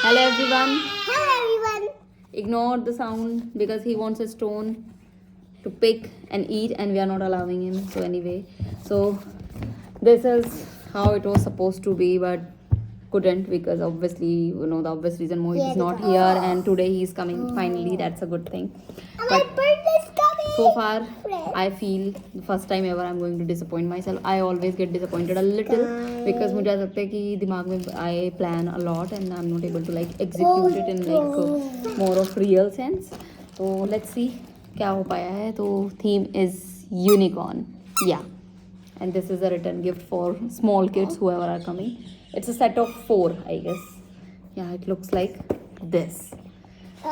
Hello everyone. Hello everyone. Ignore the sound because he wants a stone to pick and eat and we are not allowing him. So anyway, so this is how it was supposed to be but couldn't because obviously the obvious reason Mohit is not here and today he is coming finally. That's a good thing. My But birthday is coming. so far I feel the first time ever I'm going to disappoint myself. I always get disappointed a little because मुझे ऐसा लगता है कि दिमाग में I plan a lot and I'm not able to like execute it in like more of real sense. So let's see क्या हो पाया है. तो theme is unicorn. Yeah. And this is a return gift for small kids whoever are coming. It's a set of 4 I guess. Yeah, it looks like this.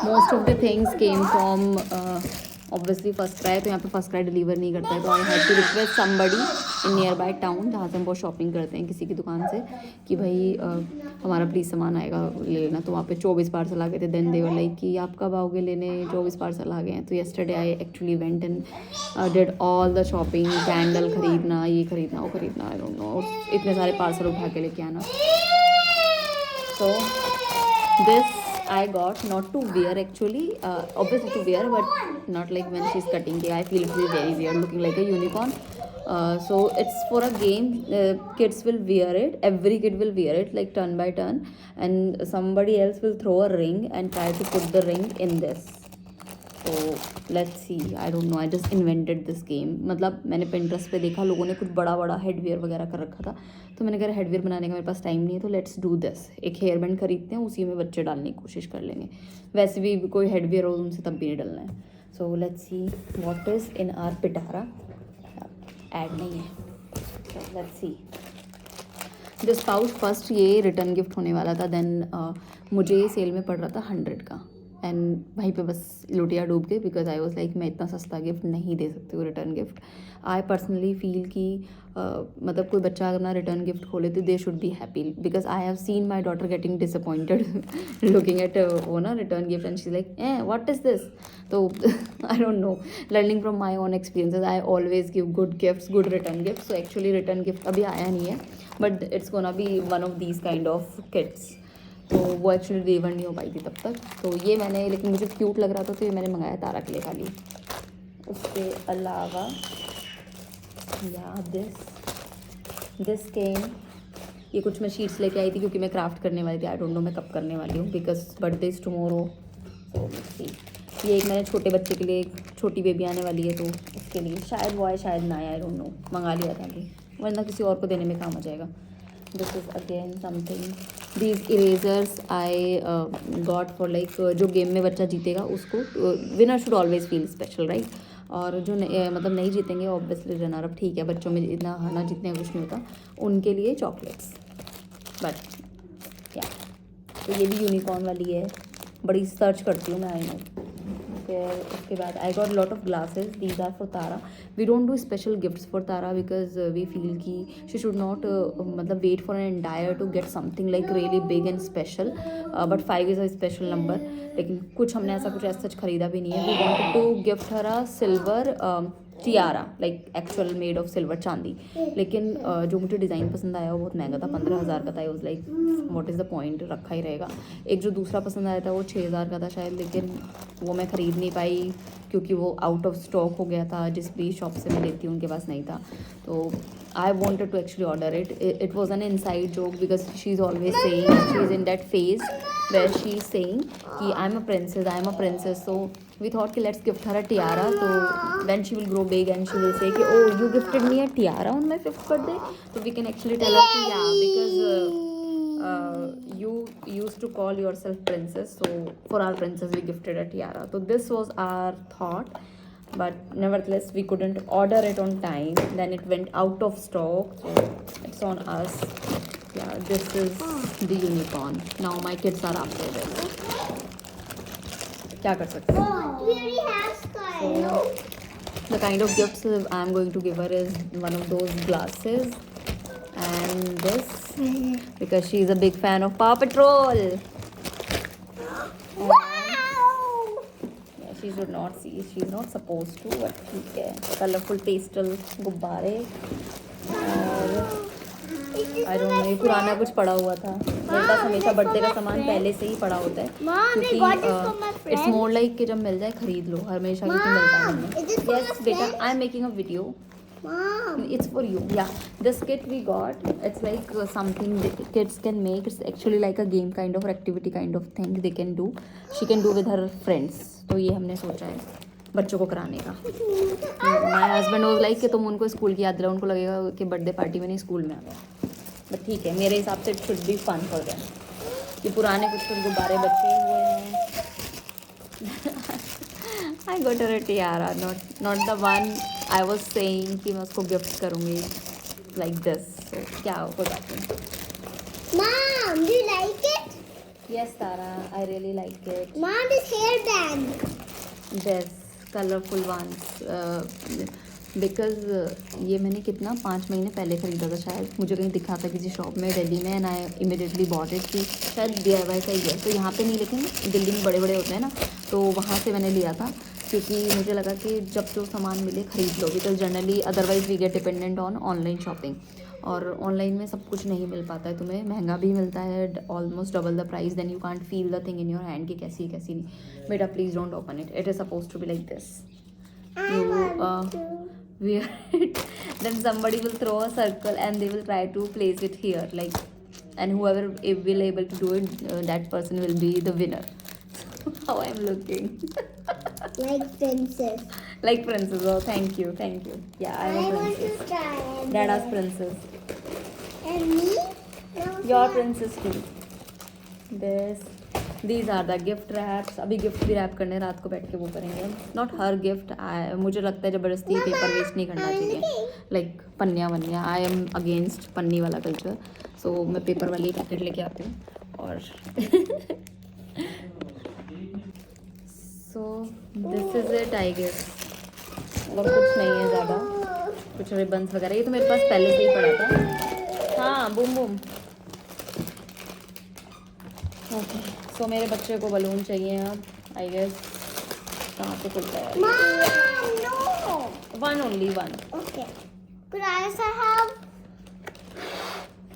Most of the things came from obviously first cry. तो यहाँ पे first cry deliver नहीं करता है तो I had to request somebody in nearby town जहाँ से हम बहुत शॉपिंग करते हैं किसी की दुकान से कि भाई हमारा प्लीज़ सामान आएगा ले लेना. तो वहाँ पे 24 पार्सल आ गए थे. देन देवर लाइक कि आप कब आओगे लेने, 24 पार्सल आ गए हैं. तो yesterday I actually went and did all the shopping. Candle खरीदना, ये खरीदना, वो खरीदना, आई डोंट नो, इतने सारे पार्सल उठा के लेके आना. So this I got not to wear actually, obviously to wear but not like when she's cutting cake. I feel it will be very weird looking like a unicorn. So it's for a game. Kids will wear it. Every kid will wear it like turn by turn, and somebody else will throw a ring and try to put the ring in this. तो let's see. I don't no, I just invented this game. मतलब मैंने Pinterest पे देखा लोगों ने कुछ बड़ा बड़ा हेडवेयर वगैरह कर रखा था तो मैंने कहा हेडवेयर बनाने का मेरे पास टाइम नहीं है तो लेट्स डू दिस. एक हेयर बैंड खरीदते हैं, उसी में बच्चे डालने की कोशिश कर लेंगे. वैसे भी कोई हेडवेयर हो उनसे तब भी नहीं डलना है. So let's see what is in are Pitara. Add नहीं है. Let's see this pouch. First ये रिटर्न गिफ्ट होने वाला था. देन मुझे सेल में पड़ रहा था 100 का एंड वहीं पे बस लुटिया डूब गई बिकॉज आई वॉज लाइक मैं इतना सस्ता गिफ्ट नहीं दे सकती हूँ return gift. I personally feel कि मतलब कोई बच्चा अगर ना रिटर्न गिफ्ट खोले तो they should be happy because I have seen my daughter getting disappointed looking at वो ना return gift and she like what is this. तो I don't know, learning from my own experiences I always give good gifts, good return gift. So actually return gift अभी आया नहीं है but it's gonna be one of these kind of kits. तो वो actually deliver नहीं हो पाई थी तब तक. तो ये मैंने, लेकिन मुझे क्यूट लग रहा था तो ये मैंने मंगाया तारा के लिए खाली. उसके अलावा या दिस केम. ये कुछ मैं शीट्स लेके आई थी क्योंकि मैं क्राफ्ट करने वाली थी. आई डोंट नो मैं कब करने वाली हूँ बिकॉज बर्थडे इज़ टुमारो. तो सी ये एक मैंने छोटे बच्चे के लिए, छोटी बेबी आने वाली है तो उसके लिए शायद वो आए शायद ना आए, आई डोंट नो. मंगा लिया था कि वरना किसी और को देने में काम आ जाएगा. This is again something. These erasers I got for like जो गेम में बच्चा जीतेगा उसको, winner should always feel special right. और जो मतलब नहीं जीतेंगे ऑब्वियसली रनर अप ठीक है, बच्चों में इतना हारना जीतने का कुछ नहीं होता, उनके लिए चॉकलेट्स. बट क्या तो ये भी यूनिकॉर्न वाली है. बड़ी सर्च करती हूँ मैं, आई नो. फिर उसके बाद I got lot of glasses. These are for Tara. We don't do special gifts for Tara because we feel कि शी शुड नॉट मतलब wait for an entire to get something like really big and special. But 5 is a special number. लेकिन कुछ हमने ऐसा कुछ ऐसा खरीदा भी नहीं है. We wanted to gift her a silver tiara like actual made of silver, चांदी. लेकिन जो मुझे डिज़ाइन पसंद आया वो बहुत महंगा था, 15,000 का था. I was like what is the point, रखा ही रहेगा. एक जो दूसरा पसंद आया था वो 6,000 का था शायद, लेकिन वो मैं ख़रीद नहीं पाई क्योंकि वो आउट ऑफ स्टॉक हो गया था. जिस भी शॉप से मैं लेती हूँ उनके पास नहीं था. तो I wanted to actually order it. It was an inside joke because she is always saying, she is in that phase where she is saying कि I am a princess. So we thought कि let's gift her a tiara. So when she will grow big and she will say कि oh you gifted me a tiara on my 5th birthday. So we can actually tell her कि yeah because you used to call yourself princess. So for our princess we gifted a tiara. So this was our thought. But nevertheless we couldn't order it on time. Then it went out of stock. So it's on us. Yeah, this is the unicorn. Now my kids are after this. क्या कर सकते हैं? We already have sky. So the kind of gifts I'm going to give her is one of those glasses and this because she is a big fan of Paw Patrol. Wow! Yeah, she should not see. She's not supposed to, but ठीक है. Colorful pastel गुब्बारे और It is I don't no, ये पुराना कुछ पड़ा हुआ था। मेरे पास हमेशा बर्थडे का सामान पहले से ही पड़ा होता है, Mom, I got this from my क्योंकि इट्स friend. मोर लाइक कि जब मिल जाए खरीद लो, हमेशा क्योंकि मिलता Mom, नहीं is this है। for यस my बेटा, friend? I am making a video, Mom. it's for you. Yeah, this kit we got, it's like something that kids can make. It's actually like a game kind of or activity kind of thing they can do. She can do with her friends. तो ये हमने सोचा है बच्चों को कराने का। My husband was like कि तुम उनको स्कूल की याद दिलाओ, उनको लगेगा कि बर्थडे पार्टी में नहीं स्कूल में आ गया। बट ठीक है, मेरे हिसाब से it should be fun for them. कि पुराने कुछ कुछ गुब्बारे बचे हुए हैं। I got a tiara, not the one I was saying कि मैं उसको गिफ्ट करूँगी लाइक दिस। क्या हो बात नहीं। Mom, do you like it? Yes Tara, I really like it. Mom, this hairband. This colourful ones, because ये मैंने कितना 5 महीने पहले ख़रीदा था शायद, मुझे कहीं दिखा था किसी शॉप में दिल्ली में, and I immediately bought it कि शायद DIY का ही है। तो यहाँ पे नहीं, लेकिन दिल्ली में बड़े बड़े होते हैं ना, तो वहाँ से मैंने लिया था, क्योंकि मुझे लगा कि जब जो सामान मिले ख़रीद लो, because generally otherwise we get dependent on online shopping, और ऑनलाइन में सब कुछ नहीं मिल पाता है तुम्हें, महंगा भी मिलता है, almost double the price, then you can't feel the thing in your hand कि कैसी है कैसी नहीं। बेटा please don't open it, it is suppose to be like this. I want to. wear it, then somebody will throw a circle and they will try to place it here, like, and whoever will able to do it, that person will be the winner. How I'm looking. Like princess. Like princess. Oh, thank you. Yeah, I'm a I want to princess. try. Dada's princess. And me? No, Your sir. princess too. These are the gift wraps. अभी gift भी rap करने, रात को बैठ के वो करेंगे। Not her gift, मुझे लगता है ज़बरदस्ती पेपर वेस्ट नहीं करना चाहिए, लाइक पन्नियाँ वन्नियाँ। आई एम अगेंस्ट पन्नी वाला कल्चर, सो मैं पेपर वाली पैकेट लेके आती हूँ। और so this is it I guess, और कुछ नहीं है ज़्यादा, कुछ रिबन्स वगैरह, ये तो मेरे पास पहले से ही पड़ा था। हाँ, बूम बूम। ओके, सो मेरे बच्चे को बलून चाहिए अब, आई गेस। कहाँ पे खुलता है? Mom, no. One, only one. Okay. Could I also have?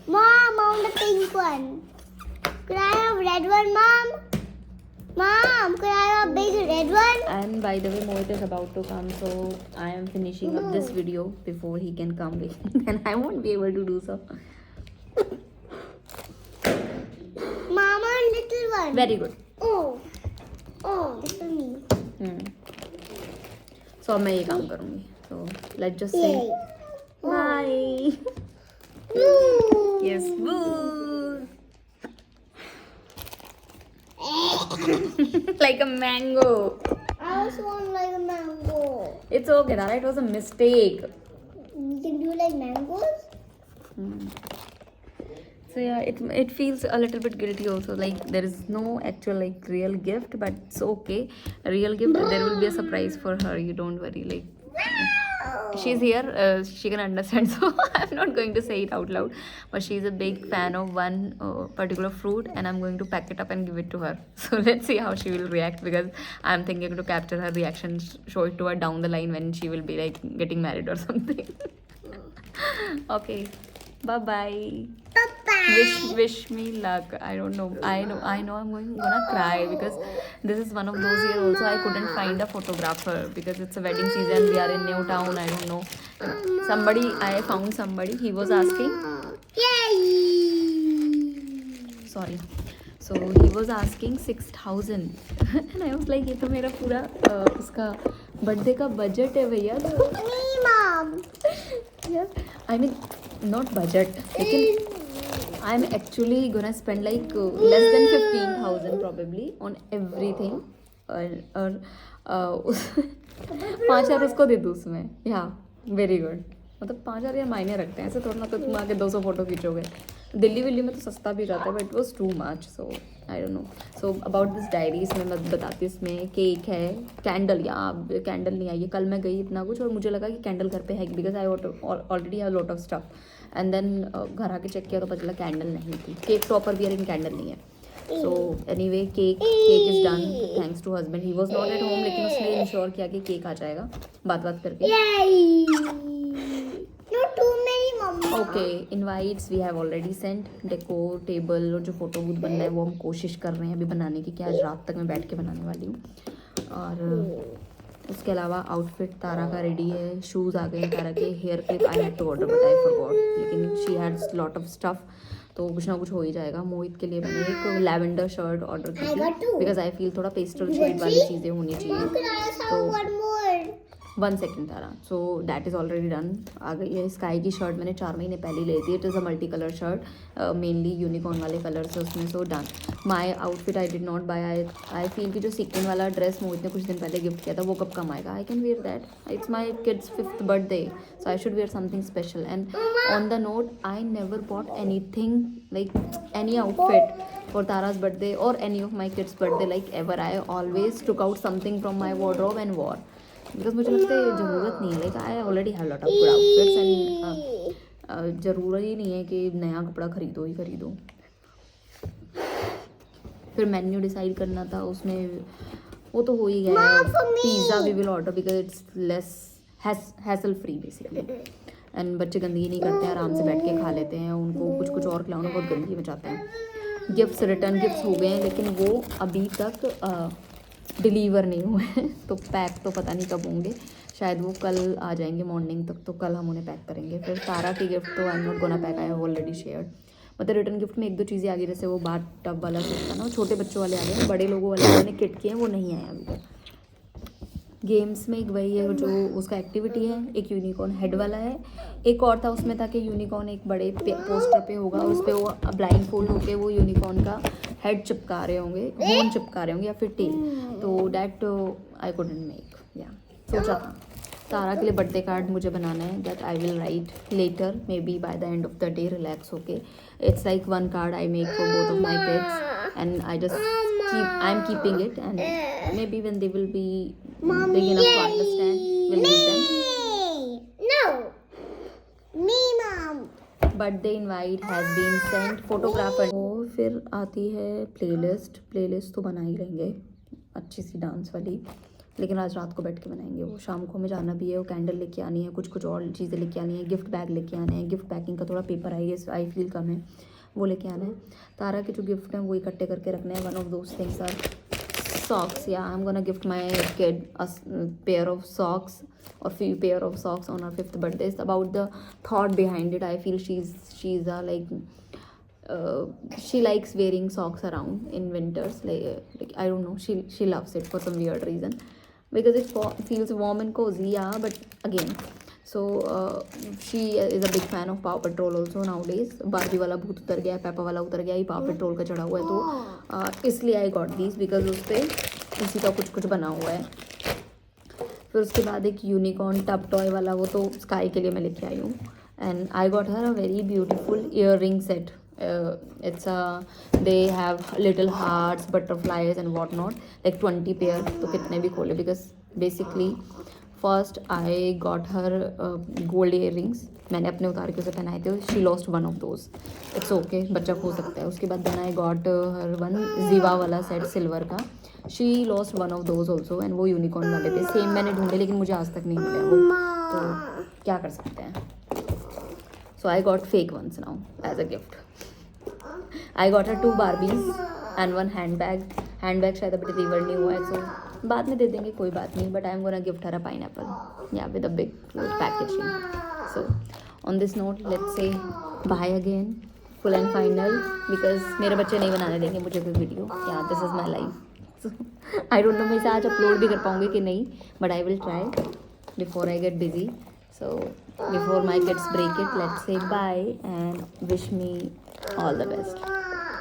Mom, I want the pink one. Could I have red one, Mom? Mom, could I have a big red one? And by the way, Mohit is about to come, so I am finishing up this video before he can come, and I won't be able to do so. Mama, little one. Very good. Oh, this for me. So अब मैं ये काम करूँगी, so let's just say Yay. bye. Boo. Yes, boo. Like a mango. I also want like a mango. It's okay, Dara. It was a mistake. We can do like mangoes. So yeah, it feels a little bit guilty also. Like there is no actual like real gift, but it's okay. A real gift, there will be a surprise for her. You don't worry. Like she's here, she can understand. So I'm not going to say it out loud. But she's a big fan of one particular fruit, and I'm going to pack it up and give it to her. So let's see how she will react, because I'm thinking to capture her reaction, show it to her down the line when she will be like getting married or something. Okay. Bye bye. Bye-bye. Wish me luck. I don't know. I know I'm gonna cry, because this is one of those years also I couldn't find a photographer, because it's a wedding season. We are in new town. I don't know. I found somebody. He was asking. Yay! Sorry. So he was asking 6,000, and I was like, ये तो मेरा पूरा उसका birthday का budget है भैया। Me, Mom. Yes, I mean not budget, लेकिन I'm actually gonna spend like less than 15,000 probably on everything, और 5,000 उसको दे दूँ उसमें। या वेरी गुड, मतलब 5,000 यार मायने रखते हैं, ऐसे थोड़ा ना तो तुम आके 200 फोटो खींचोगे। दिल्ली में तो सस्ता भी रहता है, but it was too much, so I don't no. So about this diary, इसमें मैं बताती हूँ, इसमें केक है, कैंडल, या कैंडल नहीं आई है, कल मैं गई इतना कुछ और मुझे लगा कि कैंडल घर पे है, because I already have lot of stuff, and then घर आके चेक किया तो पता चला कैंडल नहीं थी। केक टॉपर भी है लेकिन कैंडल नहीं है। So anyway cake is done, thanks to husband. He was not at home, लेकिन उसने इंश्योर किया कि केक आ जाएगा बात करके। Yay! Not too many, Mama. Okay, invites we have already sent. Decor table और जो फोटो बूथ बनना है वो हम कोशिश कर रहे हैं अभी बनाने की, कि आज रात तक मैं बैठ के बनाने वाली हूँ. और उसके अलावा आउटफिट तारा का रेडी है, शूज़ आ गए हैं तारा के, hair clip I had to order but I forgot, लेकिन she had lot of stuff, तो कुछ ना कुछ हो ही जाएगा. मोहित के लिए मैंने एक लैवेंडर शर्ट ऑर्डर की थी बिकॉज आई फील थोड़ा पेस्टल शेड वाली चीज़ें होनी चाहिए. तो 1 second Tara. So that is already done. आ गई है स्काई की शर्ट, मैंने 4 महीने पहले ली थी. It is a multi colour shirt, mainly unicorn वाले कलर्स है उसमें. So done. My outfit I did not buy. I feel कि जो सीक्वेंट वाला ड्रेस मोहित ने कुछ दिन पहले गिफ्ट किया था वो कब कम आएगा. I can wear that. It's my kid's 5th birthday, so I should wear something special. And on the note, I never bought anything like any outfit for Tara's birthday or any of my kids' birthday like ever. I always took out something from my wardrobe and wore because मुझे लगता है ज़रूरत नहीं है. Like I already have lot of good outfits and ज़रूरत ही नहीं है कि नया कपड़ा खरीदो ही खरीदो. फिर मेन्यू डिसाइड करना था, उसमें वो तो हो ही गया है. Pizza we will order because it's less hassle free basically. And बच्चे गंदगी नहीं करते हैं, आराम से बैठ के खा लेते हैं. उनको कुछ कुछ और खिलाओ ना बहुत गंदगी मचाते हैं. गिफ्ट्स रिटर्न गिफ्ट्स हो गए हैं लेकिन वो अभी तक डिलीवर नहीं हुए हैं, तो पैक तो पता नहीं कब होंगे. शायद वो कल आ जाएंगे मॉर्निंग तक, तो कल हम उन्हें पैक करेंगे. फिर तारा की गिफ्ट तो I am not gonna pack, I have already shared. मतलब रिटर्न गिफ्ट में 1-2 चीज़ें आ गई, जैसे वो बाथ टब वाला सेट था ना, वो छोटे बच्चों वाले आ गए. बड़े लोगों वाले मैंने किट किए हैं, वो नहीं आए अभी तक. गेम्स में एक वही है जो उसका एक्टिविटी है, एक यूनिकॉर्न हेड वाला है. एक और था उसमें था कि यूनिकॉर्न एक बड़े पोस्टर पे होगा और उस पर वो ब्लाइंड फोल्ड होके वो यूनिकॉर्न का हेड चिपका रहे होंगे, हॉर्न चिपका रहे होंगे या फिर टेल. तो डैट आई कुडंट मेक. या सोचा था. तारा के लिए बर्थडे कार्ड मुझे बनाना है, that I will write later maybe by the end of the day. Relax होके. It's like 1 card I make for both of my kids and I just I'm keeping it, and maybe when they will be big enough to understand, we'll give them. No. Me, mom. Birthday invite has been sent. Photographer. और फिर आती है playlist तो बना ही लेंगे अच्छी सी dance वाली, लेकिन आज रात को बैठ के बनाएंगे. वो शाम को हमें जाना भी है, वो कैंडल लेके आनी है, कुछ और चीज़ें लेके आनी है, गिफ्ट बैग लेके आने हैं. गिफ्ट पैकिंग का थोड़ा पेपर आई फील कम है, वो लेके आना है. तारा के जो गिफ्ट हैं वो इकट्ठे करके रखने हैं. One of those things are socks. Yeah, I'm gonna gift my kid a pair of socks or few pair of socks on her 5th birthday. It's about the thought behind it. I feel she's she likes wearing socks around in winters. Like I don't know, she loves it for some weird reason because it feels warm and cozy. Yeah, but again, so she is a big fan of Paw Patrol also nowadays. Barbie वाला भूत उतर गया है, Peppa वाला उतर गया, ये पाव petrol का चढ़ा हुआ है, तो इसलिए आई गॉट दीज बिकॉज उस पर उसी का कुछ बना हुआ है. फिर उसके बाद एक यूनिकॉर्न टब टॉय वाला, वो तो स्काई के लिए मैं लेके आई हूँ. And I got her a very beautiful ear ring set. It's they have little hearts, butterflies and what not, like 20 pair. तो कितने भी खोले because basically first I got her gold earrings. मैंने अपने उतार के उसे पहनाए थे. She lost one of those. It's okay, बच्चा खो सकता है. उसके बाद then I got her one Giva वाला सेट सिल्वर का. She lost one of those also and वो यूनिकॉर्न वाले थे. सेम मैंने ढूंढे लेकिन मुझे आज तक नहीं मिले वो, तो क्या कर सकते हैं. So I got fake ones now as a gift. I got her 2 Barbies and 1 handbag शायद अभी डिलीवर नहीं हुआ है, सो बाद में दे देंगे, कोई बात नहीं. But I am gonna gift her a pineapple, या with a big packaging. So on this note let's say bye again, full and final, because मेरे बच्चे नहीं बनाने देंगे मुझे कोई video. Yeah this is my life. I don't know मैं इसे आज अपलोड भी कर पाऊँगी कि नहीं, but I will try before I get busy. So before my kids break it, let's say bye and wish me all the best.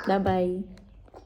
Bye bye.